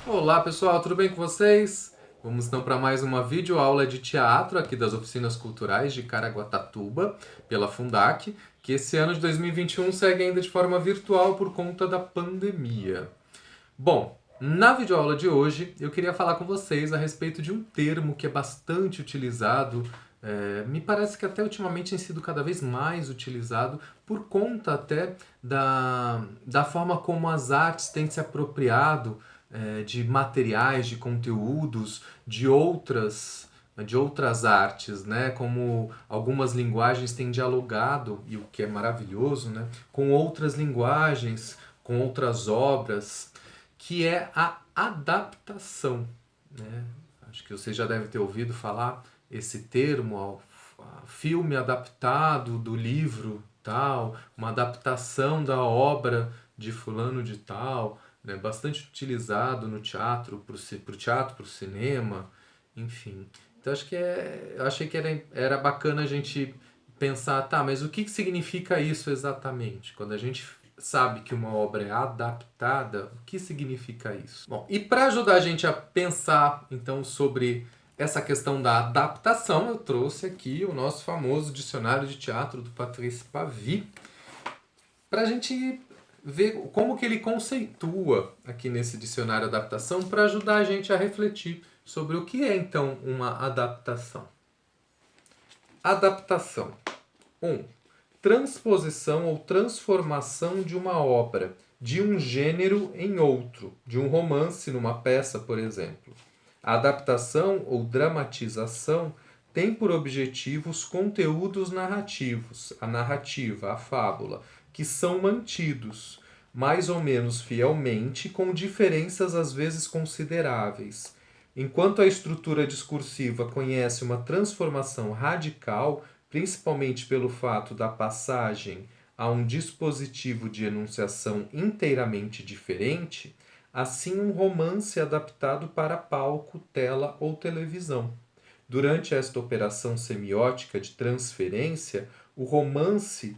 Olá pessoal, tudo bem com vocês? Vamos então para mais uma videoaula de teatro aqui das Oficinas Culturais de Caraguatatuba, pela Fundac, que esse ano de 2021 segue ainda de forma virtual por conta da pandemia. Bom, na videoaula de hoje eu queria falar com vocês a respeito de um termo que é bastante utilizado, me parece que até ultimamente tem sido cada vez mais utilizado por conta até da forma como as artes têm se apropriado de materiais, de conteúdos, de outras artes, né? Como algumas linguagens têm dialogado, e o que é maravilhoso, né? Com outras linguagens, com outras obras, que é a adaptação, né? Acho que você já deve ter ouvido falar esse termo, filme adaptado do livro tal, uma adaptação da obra de fulano de tal, né? Bastante utilizado no teatro, para o teatro, para o cinema, enfim. Então eu achei que era bacana a gente pensar, tá, mas o que significa isso exatamente? Quando a gente sabe que uma obra é adaptada, o que significa isso? Bom, e para ajudar a gente a pensar então sobre essa questão da adaptação, eu trouxe aqui o nosso famoso dicionário de teatro do Patrice Pavis, para a gente ver como que ele conceitua aqui nesse dicionário adaptação para ajudar a gente a refletir sobre o que é então uma adaptação. Adaptação. 1. Transposição ou transformação de uma obra, de um gênero em outro, de um romance numa peça, por exemplo. A adaptação ou dramatização tem por objetivo os conteúdos narrativos, a narrativa, a fábula, que são mantidos, mais ou menos fielmente, com diferenças às vezes consideráveis. Enquanto a estrutura discursiva conhece uma transformação radical, principalmente pelo fato da passagem a um dispositivo de enunciação inteiramente diferente, assim um romance adaptado para palco, tela ou televisão. Durante esta operação semiótica de transferência, o romance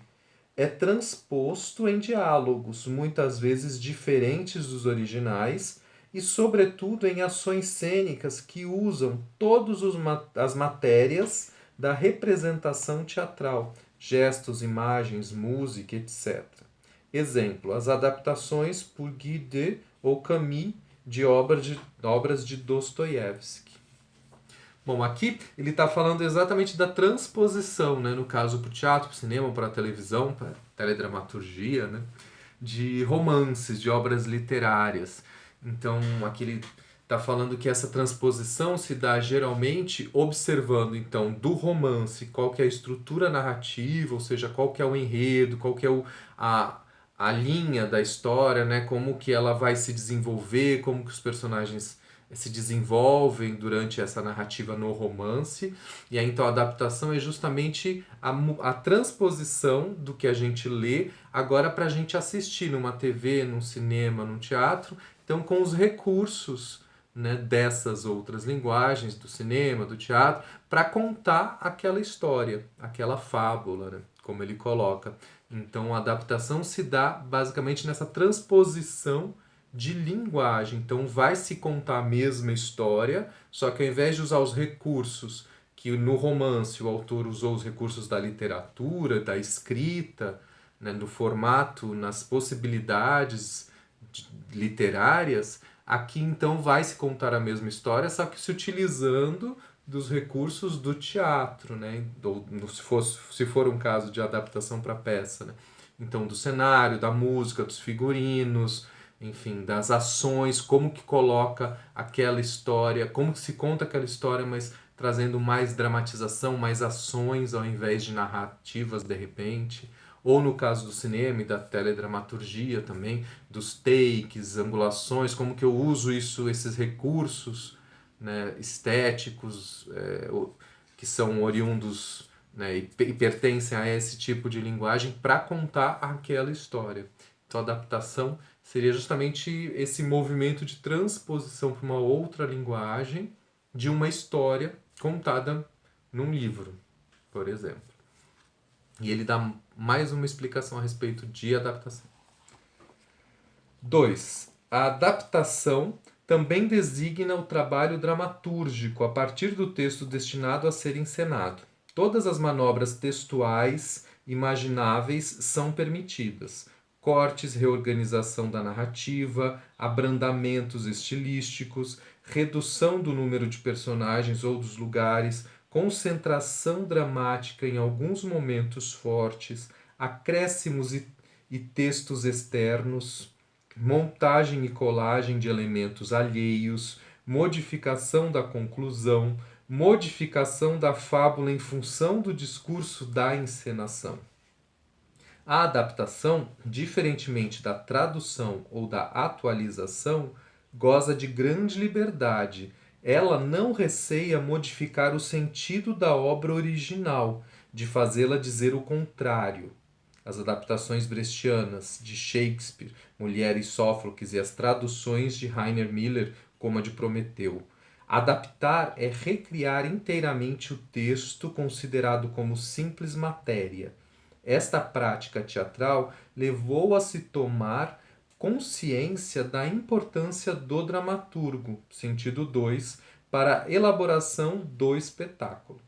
é transposto em diálogos, muitas vezes diferentes dos originais, e, sobretudo, em ações cênicas que usam todas as matérias da representação teatral, gestos, imagens, música, etc. Exemplo, as adaptações por Guy de ou Camus de obras de Dostoiévski. Bom, aqui ele está falando exatamente da transposição, né, no caso para o teatro, para o cinema, para a televisão, para a teledramaturgia, né, de romances, de obras literárias. Então, aqui ele está falando que essa transposição se dá geralmente observando, então, do romance, qual que é a estrutura narrativa, ou seja, qual que é o enredo, qual que é a linha da história, né, como que ela vai se desenvolver, como que os personagens se desenvolvem durante essa narrativa no romance. E aí, então, a adaptação é justamente a transposição do que a gente lê agora para a gente assistir numa TV, num cinema, num teatro, então com os recursos, né, dessas outras linguagens, do cinema, do teatro, para contar aquela história, aquela fábula, né, como ele coloca. Então a adaptação se dá basicamente nessa transposição de linguagem. Então vai se contar a mesma história, só que ao invés de usar os recursos que no romance o autor usou os recursos da literatura, da escrita, né, no formato, nas possibilidades literárias, aqui então vai se contar a mesma história, só que se utilizando dos recursos do teatro, né? Se for um caso de adaptação para peça, né? Então, do cenário, da música, dos figurinos, enfim, das ações, como que coloca aquela história, como que se conta aquela história, mas trazendo mais dramatização, mais ações ao invés de narrativas de repente. Ou no caso do cinema e da teledramaturgia também, dos takes, angulações, como que eu uso esses recursos, né, estéticos, que são oriundos, né, e pertencem a esse tipo de linguagem para contar aquela história. Então a adaptação seria justamente esse movimento de transposição para uma outra linguagem de uma história contada num livro, por exemplo. E ele dá mais uma explicação a respeito de adaptação. 2. A adaptação também designa o trabalho dramatúrgico a partir do texto destinado a ser encenado. Todas as manobras textuais imagináveis são permitidas. Cortes, reorganização da narrativa, abrandamentos estilísticos, redução do número de personagens ou dos lugares, concentração dramática em alguns momentos fortes, acréscimos e textos externos, montagem e colagem de elementos alheios, modificação da conclusão, modificação da fábula em função do discurso da encenação. A adaptação, diferentemente da tradução ou da atualização, goza de grande liberdade. Ela não receia modificar o sentido da obra original, de fazê-la dizer o contrário. As adaptações brechtianas de Shakespeare, Mulher e Sófocles e as traduções de Heiner Miller, como a de Prometeu. Adaptar é recriar inteiramente o texto considerado como simples matéria. Esta prática teatral levou a se tomar consciência da importância do dramaturgo, sentido 2, para a elaboração do espetáculo.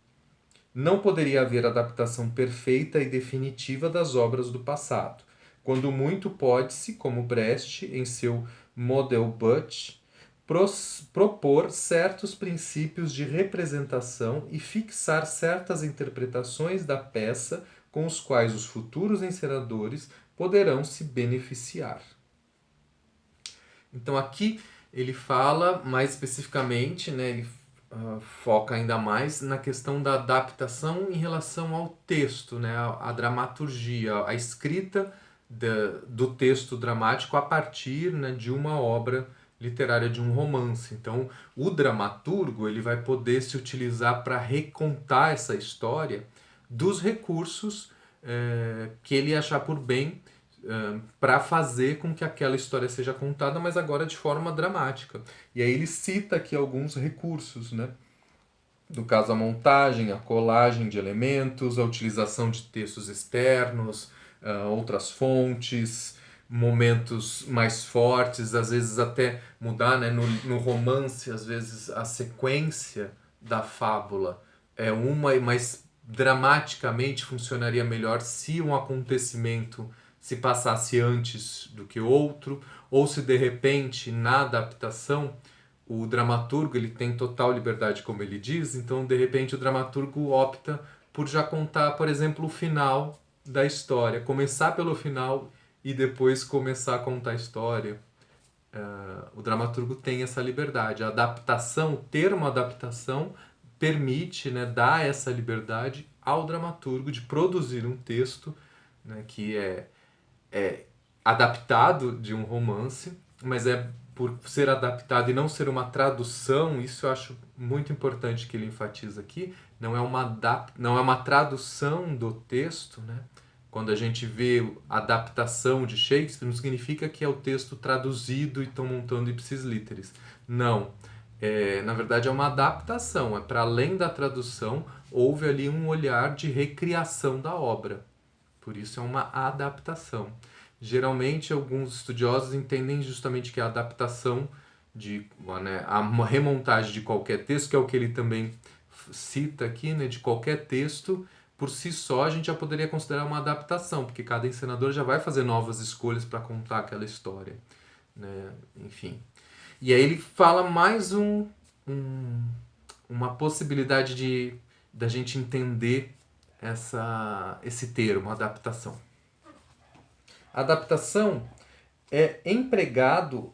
Não poderia haver adaptação perfeita e definitiva das obras do passado. Quando muito pode-se, como Brecht em seu Modelbuch, propor certos princípios de representação e fixar certas interpretações da peça com os quais os futuros encenadores poderão se beneficiar. Então aqui ele fala mais especificamente, né, ele foca ainda mais na questão da adaptação em relação ao texto, né, a dramaturgia, a escrita do texto dramático a partir, né, de uma obra literária, de um romance. Então o dramaturgo ele vai poder se utilizar para recontar essa história dos recursos que ele achar por bem para fazer com que aquela história seja contada, mas agora de forma dramática. E aí ele cita aqui alguns recursos, né? No caso, a montagem, a colagem de elementos, a utilização de textos externos, outras fontes, momentos mais fortes, às vezes até mudar, né? No romance, às vezes a sequência da fábula é uma, mas dramaticamente funcionaria melhor se um acontecimento se passasse antes do que outro, ou se de repente na adaptação o dramaturgo ele tem total liberdade, como ele diz, então de repente o dramaturgo opta por já contar, por exemplo, o final da história, começar pelo final e depois começar a contar a história. O dramaturgo tem essa liberdade. A adaptação, o termo adaptação, permite, né, dar essa liberdade ao dramaturgo de produzir um texto, né, que é adaptado de um romance, mas por ser adaptado e não ser uma tradução, isso eu acho muito importante que ele enfatiza aqui, não é uma tradução do texto, né? Quando a gente vê adaptação de Shakespeare, não significa que é o texto traduzido e estão montando ipsis literis. Não. Na verdade é uma adaptação, é para além da tradução, houve ali um olhar de recriação da obra. Por isso é uma adaptação. Geralmente alguns estudiosos entendem justamente que a adaptação a remontagem de qualquer texto, que é o que ele também cita aqui, né, de qualquer texto, por si só a gente já poderia considerar uma adaptação, porque cada encenador já vai fazer novas escolhas para contar aquela história, né? Enfim. E aí ele fala mais uma possibilidade da gente entender esse termo, adaptação. Adaptação é empregado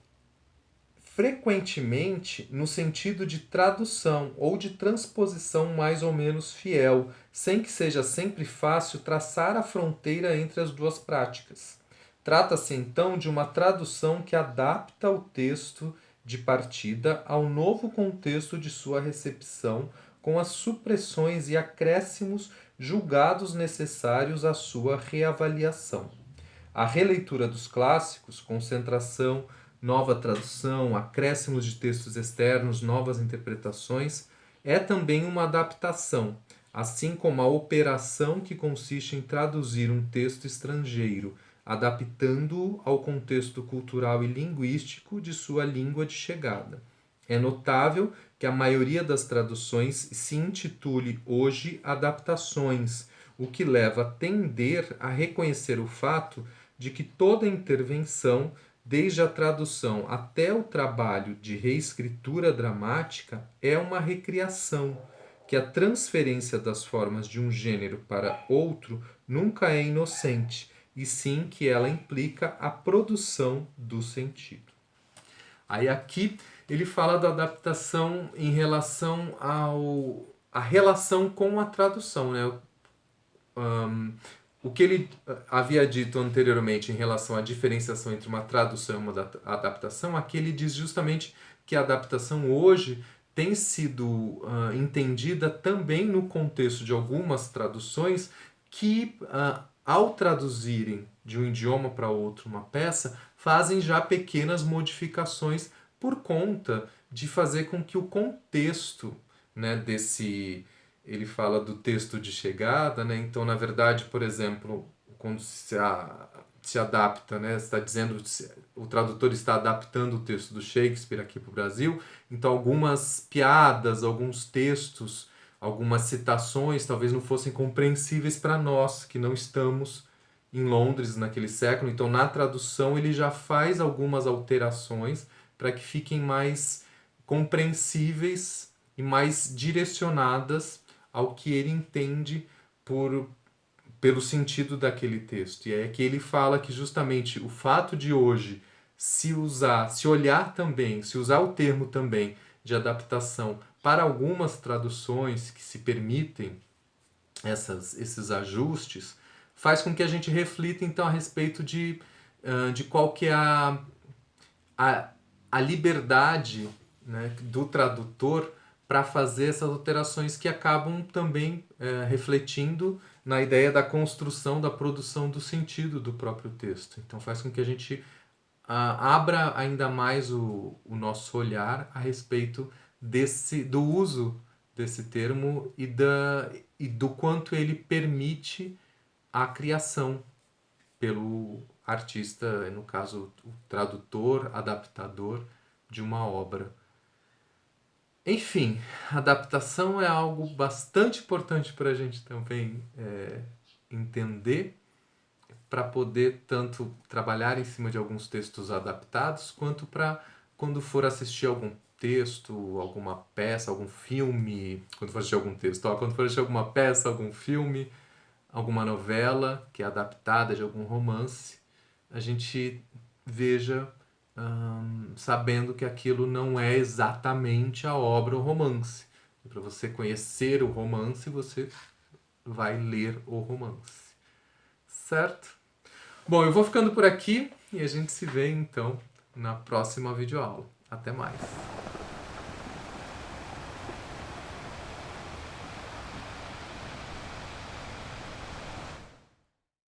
frequentemente no sentido de tradução ou de transposição mais ou menos fiel, sem que seja sempre fácil traçar a fronteira entre as duas práticas. Trata-se então de uma tradução que adapta o texto de partida ao novo contexto de sua recepção, com as supressões e acréscimos julgados necessários à sua reavaliação. A releitura dos clássicos, concentração, nova tradução, acréscimos de textos externos, novas interpretações, é também uma adaptação, assim como a operação que consiste em traduzir um texto estrangeiro, adaptando-o ao contexto cultural e linguístico de sua língua de chegada. É notável que a maioria das traduções se intitule hoje adaptações, o que leva a tender a reconhecer o fato de que toda intervenção, desde a tradução até o trabalho de reescritura dramática, é uma recriação, que a transferência das formas de um gênero para outro nunca é inocente, e sim que ela implica a produção do sentido. Aí aqui ele fala da adaptação em relação à relação com a tradução, né? O que ele havia dito anteriormente em relação à diferenciação entre uma tradução e uma adaptação, aqui ele diz justamente que a adaptação hoje tem sido entendida também no contexto de algumas traduções que, ao traduzirem de um idioma para outro uma peça, fazem já pequenas modificações por conta de fazer com que o contexto, né, desse... Ele fala do texto de chegada, né? Então, na verdade, por exemplo, quando se adapta, né? Está dizendo, o tradutor está adaptando o texto do Shakespeare aqui para o Brasil, então algumas piadas, alguns textos, algumas citações talvez não fossem compreensíveis para nós, que não estamos em Londres naquele século. Então, na tradução, ele já faz algumas alterações para que fiquem mais compreensíveis e mais direcionadas ao que ele entende pelo sentido daquele texto. E é que ele fala que justamente o fato de hoje se usar o termo também de adaptação para algumas traduções que se permitem esses ajustes, faz com que a gente reflita então a respeito de qual que é a liberdade, né, do tradutor para fazer essas alterações que acabam também refletindo na ideia da construção, da produção do sentido do próprio texto. Então faz com que a gente abra ainda mais o nosso olhar a respeito do uso desse termo e do quanto ele permite a criação pelo artista, no caso o tradutor, adaptador de uma obra. Enfim, adaptação é algo bastante importante para a gente também entender, para poder tanto trabalhar em cima de alguns textos adaptados, quanto para quando for assistir algum texto, alguma peça, algum filme, quando for assistir algum texto, quando for assistir alguma peça, algum filme, alguma novela que é adaptada de algum romance, a gente veja sabendo que aquilo não é exatamente a obra, o romance. E para você conhecer o romance, você vai ler o romance. Certo? Bom, eu vou ficando por aqui e a gente se vê então na próxima videoaula. Até mais!